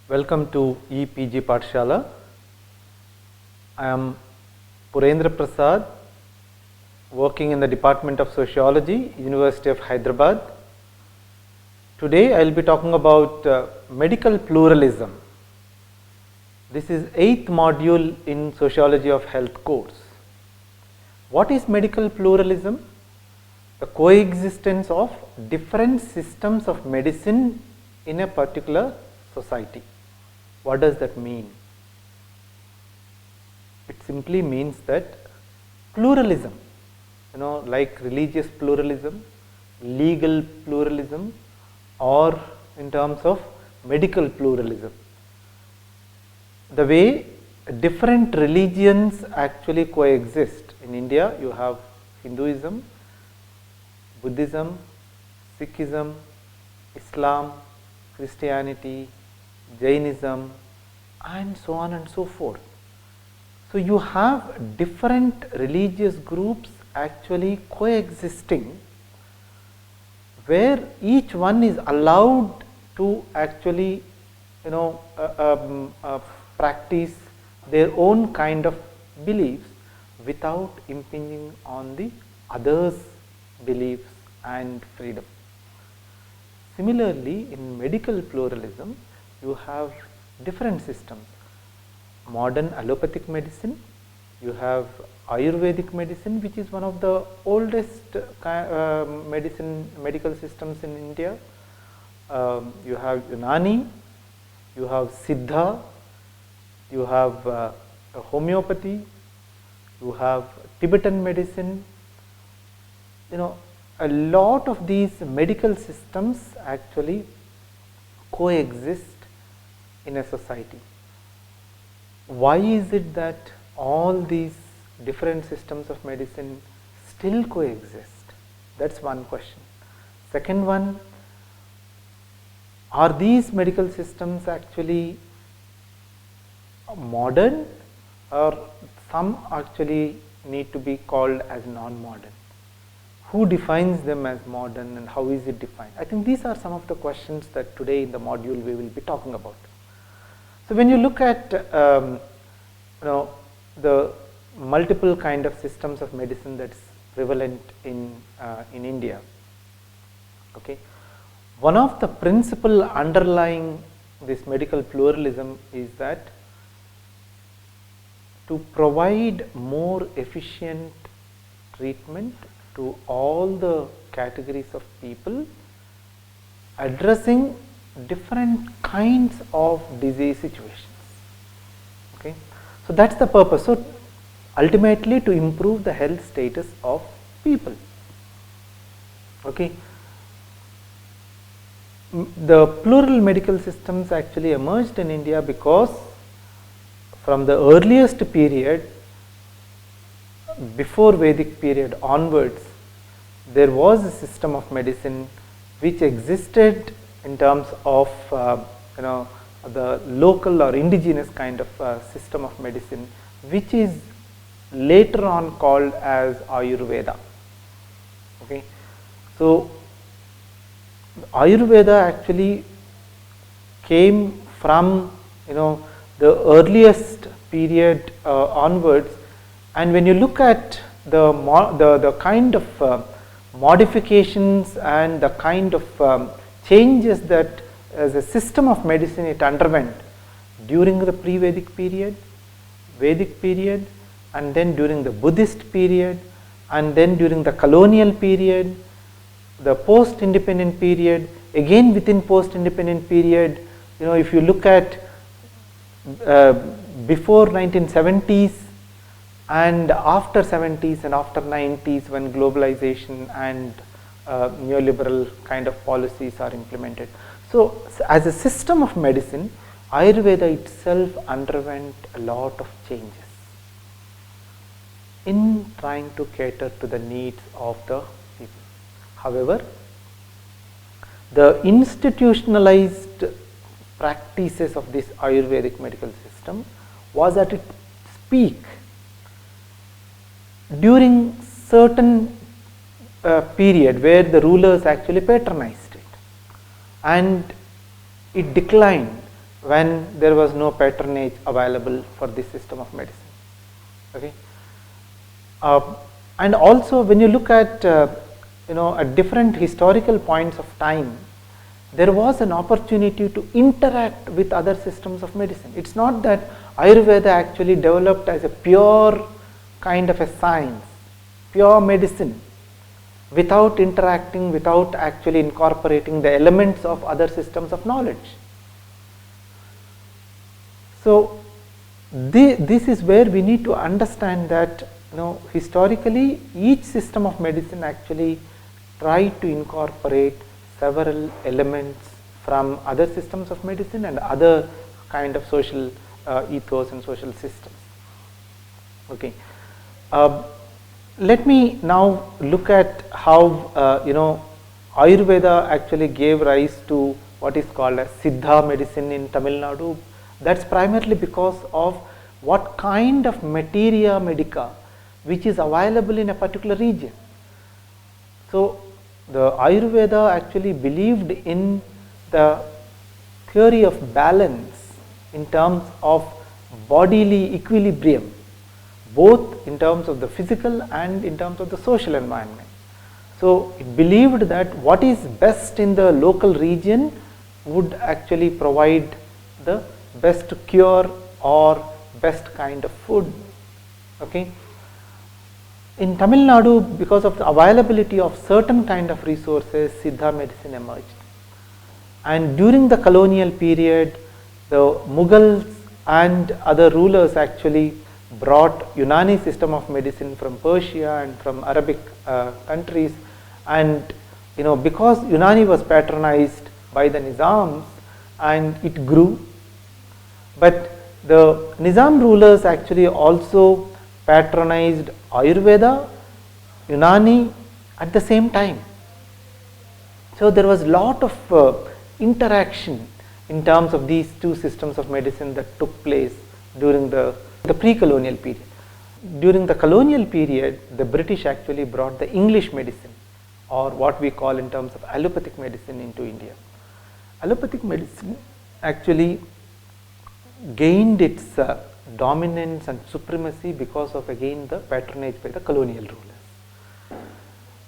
Welcome to EPG Pathshala. I am Purendra Prasad, working in the Department of Sociology, University of Hyderabad. Today I will be talking about medical pluralism. This is 8th module in Sociology of Health course. What is medical pluralism? The coexistence of different systems of medicine in a particular society. What does that mean? It simply means that pluralism, like religious pluralism, legal pluralism, or in terms of medical pluralism. The way different religions actually coexist. In India, you have Hinduism, Buddhism, Sikhism, Islam, Christianity, Jainism, and so on and so forth. So you have different religious groups actually coexisting, where each one is allowed to actually practice their own kind of beliefs without impinging on the others' beliefs and freedom. Similarly, in medical pluralism, you have different systems. Modern allopathic medicine, you have Ayurvedic medicine, which is one of the oldest medical systems in India. You have Unani, you have Siddha, you have homeopathy, you have Tibetan medicine. A lot of these medical systems actually coexist in a society. Why is it that all these different systems of medicine still coexist? That's one question. Second one, are these medical systems actually modern, or some actually need to be called as non-modern? Who defines them as modern and how is it defined? I think these are some of the questions that today in the module we will be talking about. So when you look at the multiple kind of systems of medicine that's prevalent in India, okay, one of the principle underlying this medical pluralism is that to provide more efficient treatment to all the categories of people, addressing different kinds of disease situations. Okay, so that's the purpose. So ultimately, to improve the health status of people. Okay, the plural medical systems actually emerged in India because from the earliest period, before Vedic period onwards, there was a system of medicine which existed in terms of the local or indigenous kind of system of medicine, which is later on called as Ayurveda. Okay, so Ayurveda actually came from the earliest period onwards. And when you look at the kind of modifications and the kind of changes that as a system of medicine it underwent during the pre-Vedic period, Vedic period, and then during the Buddhist period, and then during the colonial period, the post-independent period, again within post-independent period, if you look at before 1970s, and after 70s and after 90s, when globalization and neoliberal kind of policies are implemented. So as a system of medicine, Ayurveda itself underwent a lot of changes in trying to cater to the needs of the people. However, the institutionalized practices of this Ayurvedic medical system was at its peak during certain period where the rulers actually patronized it, and it declined when there was no patronage available for this system of medicine. Okay. And also when you look at at different historical points of time, there was an opportunity to interact with other systems of medicine. It's not that Ayurveda actually developed as a pure kind of a science, pure medicine, without interacting, without actually incorporating the elements of other systems of knowledge. So this is where we need to understand that historically each system of medicine actually tried to incorporate several elements from other systems of medicine and other kind of social ethos and social systems. Okay. Let me now look at how Ayurveda actually gave rise to what is called as Siddha medicine in Tamil Nadu. That's primarily because of what kind of materia medica which is available in a particular region. So the Ayurveda actually believed in the theory of balance in terms of bodily equilibrium, both in terms of the physical and in terms of the social environment. So it believed that what is best in the local region would actually provide the best cure or best kind of food. Okay. In Tamil Nadu, because of the availability of certain kind of resources, Siddha medicine emerged. And during the colonial period, the Mughals and other rulers actually brought Unani system of medicine from Persia and from Arabic countries, and because Unani was patronized by the Nizams and it grew, but the Nizam rulers actually also patronized Ayurveda, Unani at the same time. So there was a lot of interaction in terms of these two systems of medicine that took place during the pre-colonial period. During the colonial period, the British actually brought the English medicine, or what we call in terms of allopathic medicine, into India. Allopathic medicine actually gained its dominance and supremacy because of, again, the patronage by the colonial rulers.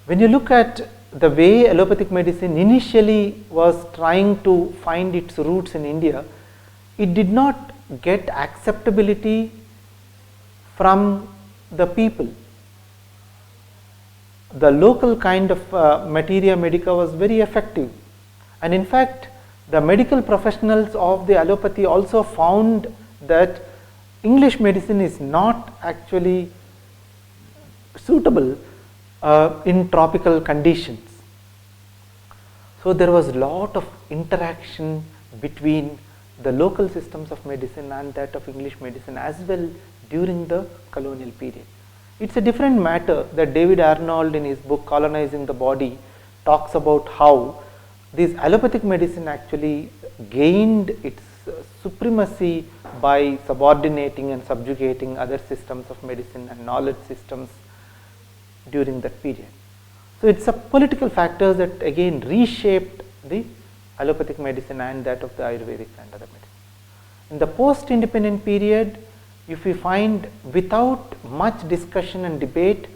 When you look at the way allopathic medicine initially was trying to find its roots in India, it did not get acceptability from the people. The local kind of materia medica was very effective, and in fact the medical professionals of the allopathy also found that English medicine is not actually suitable in tropical conditions. So there was a lot of interaction between the local systems of medicine and that of English medicine as well during the colonial period. It's a different matter that David Arnold in his book Colonizing the Body talks about how this allopathic medicine actually gained its supremacy by subordinating and subjugating other systems of medicine and knowledge systems during that period. So it's a political factors that again reshaped the allopathic medicine and that of the Ayurvedic and other medicine. In the post-independent period, if we find without much discussion and debate,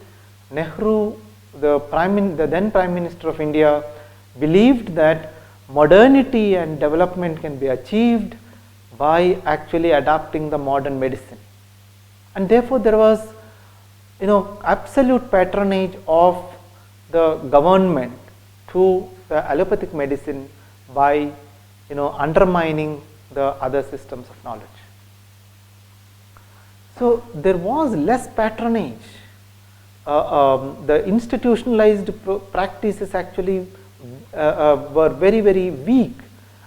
Nehru, the then Prime Minister of India, believed that modernity and development can be achieved by actually adapting the modern medicine, and therefore there was absolute patronage of the government to the allopathic medicine by undermining the other systems of knowledge. So there was less patronage. The institutionalized practices actually were very, very weak.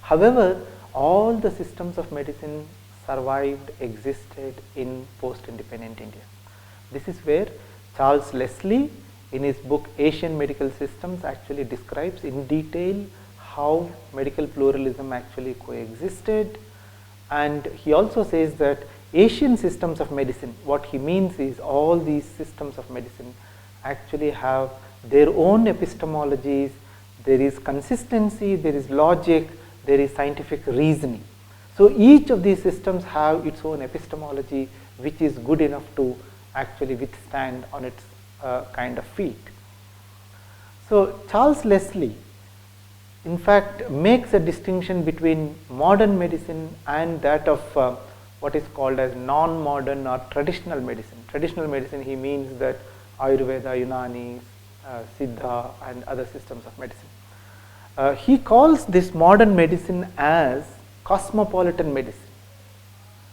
However, all the systems of medicine survived, existed in post-independent India. This is where Charles Leslie in his book Asian Medical Systems actually describes in detail how medical pluralism actually coexisted, and he also says that Asian systems of medicine, what he means is all these systems of medicine actually have their own epistemologies, there is consistency, there is logic, there is scientific reasoning. So each of these systems have its own epistemology, which is good enough to actually withstand on its kind of feet. So Charles Leslie, in fact, makes a distinction between modern medicine and that of what is called as non-modern or traditional medicine. Traditional medicine, he means that Ayurveda, Unani, Siddha and other systems of medicine. He calls this modern medicine as cosmopolitan medicine.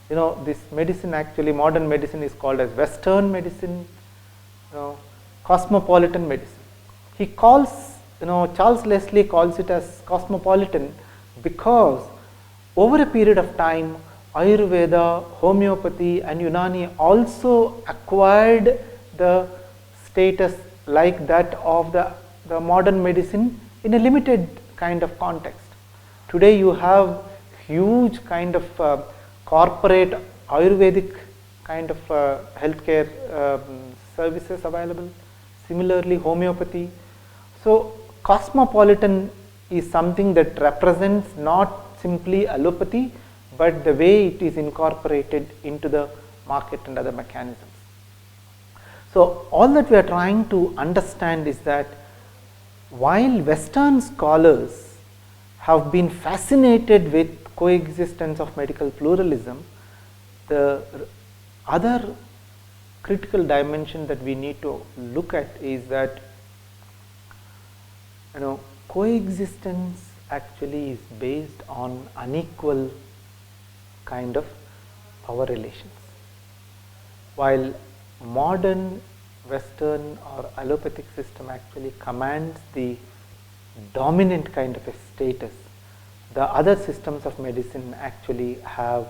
You know, this medicine, actually modern medicine, is called as Western medicine, cosmopolitan medicine. He calls, Charles Leslie calls it as cosmopolitan because over a period of time, Ayurveda, homeopathy and Unani also acquired the status like that of the modern medicine in a limited kind of context. Today you have huge kind of corporate Ayurvedic kind of healthcare services available. Similarly, homeopathy. So cosmopolitan is something that represents not simply allopathy, but the way it is incorporated into the market and other mechanisms. So all that we are trying to understand is that while Western scholars have been fascinated with coexistence of medical pluralism, the other critical dimension that we need to look at is that coexistence actually is based on unequal kind of power relations. While modern Western or allopathic system actually commands the dominant kind of a status, the other systems of medicine actually have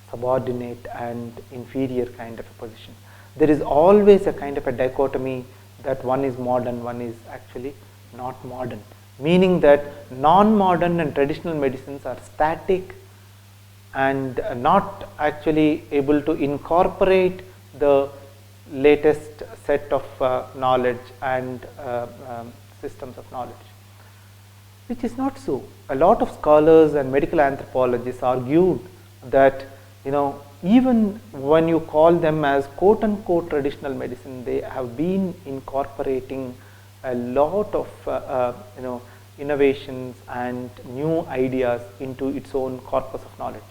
subordinate and inferior kind of a position. There is always a kind of a dichotomy that one is modern, one is actually not modern, meaning that non-modern and traditional medicines are static and not actually able to incorporate the latest set of knowledge and systems of knowledge, which is not so. A lot of scholars and medical anthropologists argued that even when you call them as quote unquote traditional medicine, they have been incorporating a lot of innovations and new ideas into its own corpus of knowledge.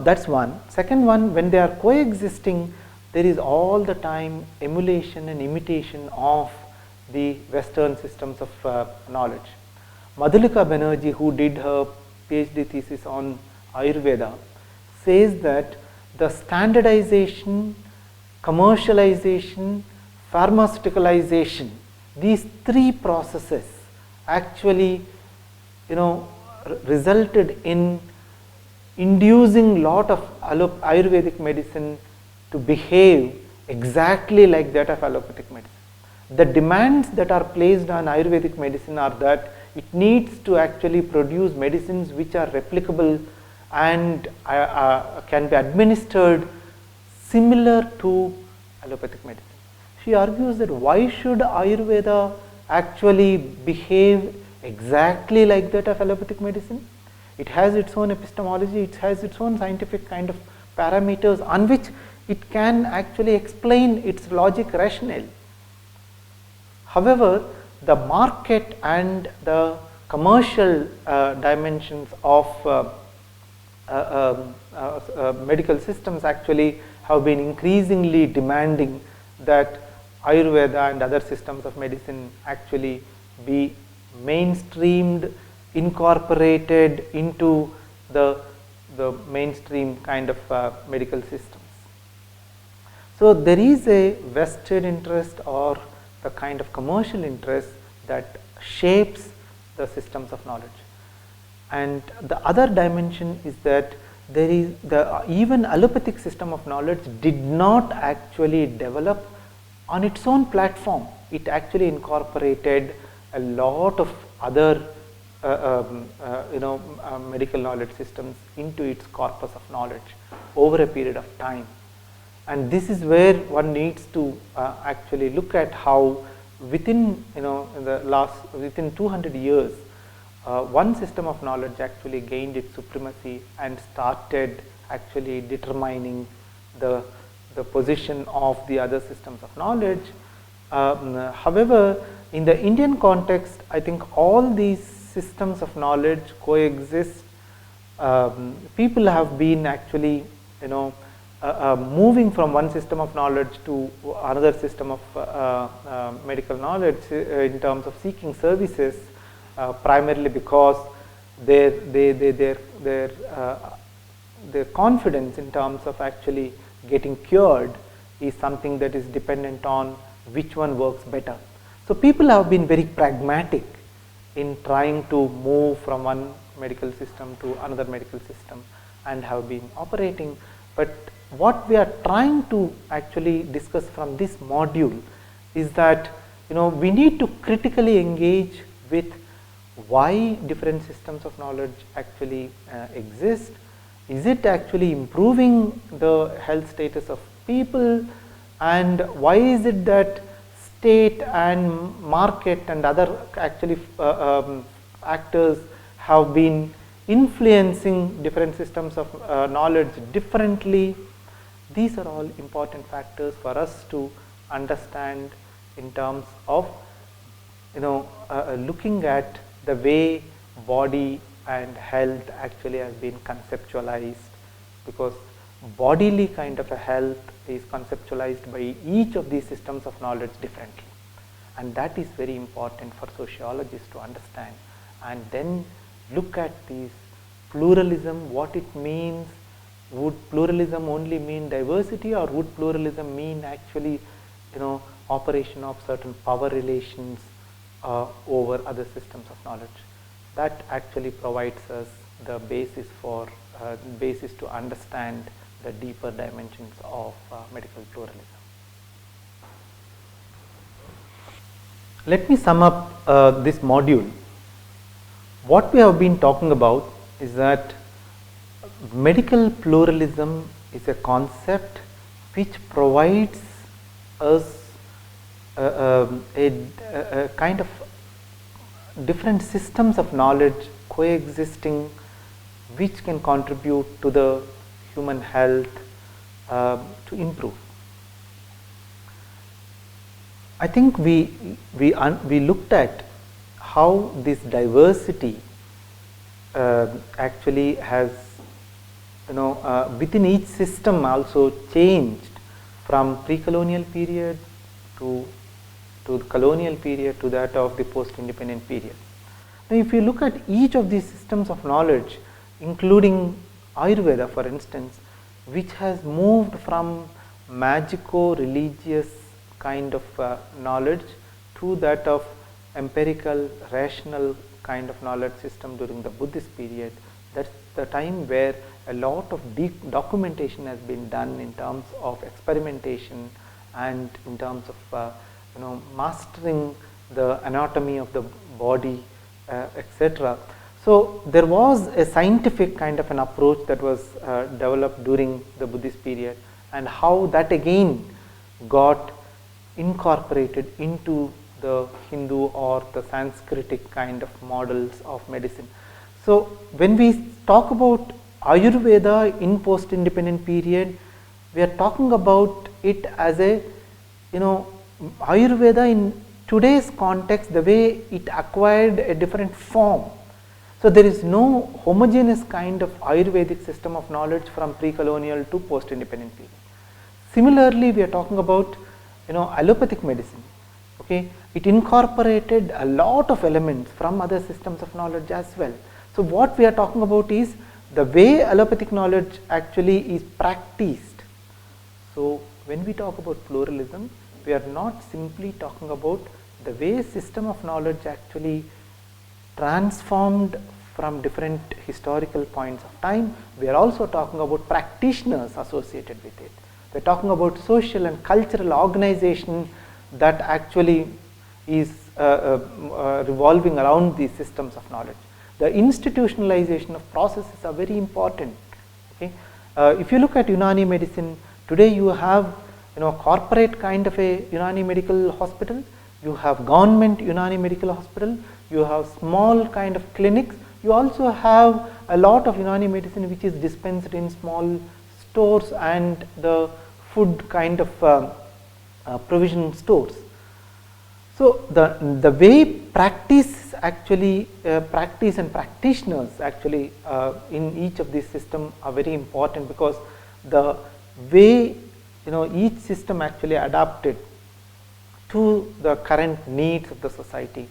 That's one. Second one, when they are coexisting, there is all the time emulation and imitation of the Western systems of knowledge. Madhulika Banerjee, who did her PhD thesis on Ayurveda, says that the standardization, commercialization, pharmaceuticalization, these three processes actually resulted in inducing lot of Ayurvedic medicine to behave exactly like that of allopathic medicine. The demands that are placed on Ayurvedic medicine are that it needs to actually produce medicines which are replicable and can be administered similar to allopathic medicine. She argues that why should Ayurveda actually behave exactly like that of allopathic medicine? It has its own epistemology, it has its own scientific kind of parameters on which it can actually explain its logic rationale. However, the market and the commercial dimensions of medical systems actually have been increasingly demanding that Ayurveda and other systems of medicine actually be mainstreamed, incorporated into the mainstream kind of medical systems. So there is a vested interest or the kind of commercial interest that shapes the systems of knowledge. And the other dimension is that there is even allopathic system of knowledge did not actually develop on its own platform. It actually incorporated a lot of other medical knowledge systems into its corpus of knowledge over a period of time. And this is where one needs to actually look at how within within 200 years one system of knowledge actually gained its supremacy and started actually determining the position of the other systems of knowledge. However, in the Indian context, I think all these systems of knowledge coexist. People have been actually, moving from one system of knowledge to another system of medical knowledge in terms of seeking services, primarily because their confidence in terms of actually getting cured is something that is dependent on which one works better. So people have been very pragmatic in trying to move from one medical system to another medical system and have been operating. But what we are trying to actually discuss from this module is that we need to critically engage with why different systems of knowledge actually exist. Is it actually improving the health status of people, and why is it that state and market and other actually actors have been influencing different systems of knowledge differently? These are all important factors for us to understand in terms of looking at the way body and health actually has been conceptualized, because bodily kind of a health is conceptualized by each of these systems of knowledge differently, and that is very important for sociologists to understand, and then look at these pluralism, what it means. Would pluralism only mean diversity, or would pluralism mean actually operation of certain power relations over other systems of knowledge? That actually provides us the basis for basis to understand the deeper dimensions of medical pluralism. Let me sum up this module. What we have been talking about is that medical pluralism is a concept which provides us a kind of different systems of knowledge coexisting, which can contribute to the human health to improve. I think we looked at how this diversity actually has within each system also changed from pre-colonial period to the colonial period to that of the post-independent period. Now, if you look at each of these systems of knowledge, including Ayurveda for instance, which has moved from magico-religious kind of knowledge to that of empirical, rational kind of knowledge system during the Buddhist period. That's the time where a lot of deep documentation has been done in terms of experimentation and in terms of mastering the anatomy of the body, etc. So there was a scientific kind of an approach that was developed during the Buddhist period, and how that again got incorporated into the Hindu or the Sanskritic kind of models of medicine. So when we talk about Ayurveda in post-independent period, we are talking about it as a Ayurveda in today's context, the way it acquired a different form. So there is no homogeneous kind of Ayurvedic system of knowledge from pre-colonial to post-independent period. Similarly, we are talking about allopathic medicine. Okay, it incorporated a lot of elements from other systems of knowledge as well. So what we are talking about is the way allopathic knowledge actually is practiced. So when we talk about pluralism, we are not simply talking about the way system of knowledge actually transformed from different historical points of time. We are also talking about practitioners associated with it. We are talking about social and cultural organization that actually is revolving around these systems of knowledge. The institutionalization of processes are very important. Okay? If you look at Unani medicine, today you have corporate kind of a Unani medical hospital, you have government Unani Medical Hospital, you have small kind of clinics, you also have a lot of Unani medicine which is dispensed in small stores and the food kind of provision stores. So the way practice actually, practice and practitioners actually in each of these systems are very important, because the way each system actually adapted to the current needs of the society.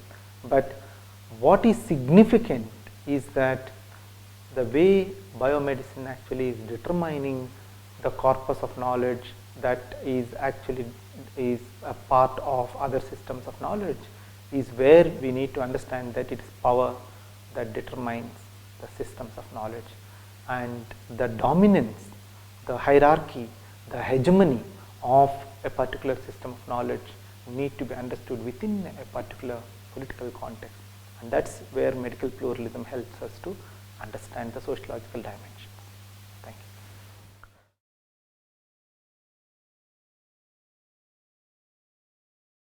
But what is significant is that the way biomedicine actually is determining the corpus of knowledge that is actually is a part of other systems of knowledge is where we need to understand that it is power that determines the systems of knowledge, and the dominance, the hierarchy, the hegemony of a particular system of knowledge need to be understood within a particular political context, and that's where medical pluralism helps us to understand the sociological dimension.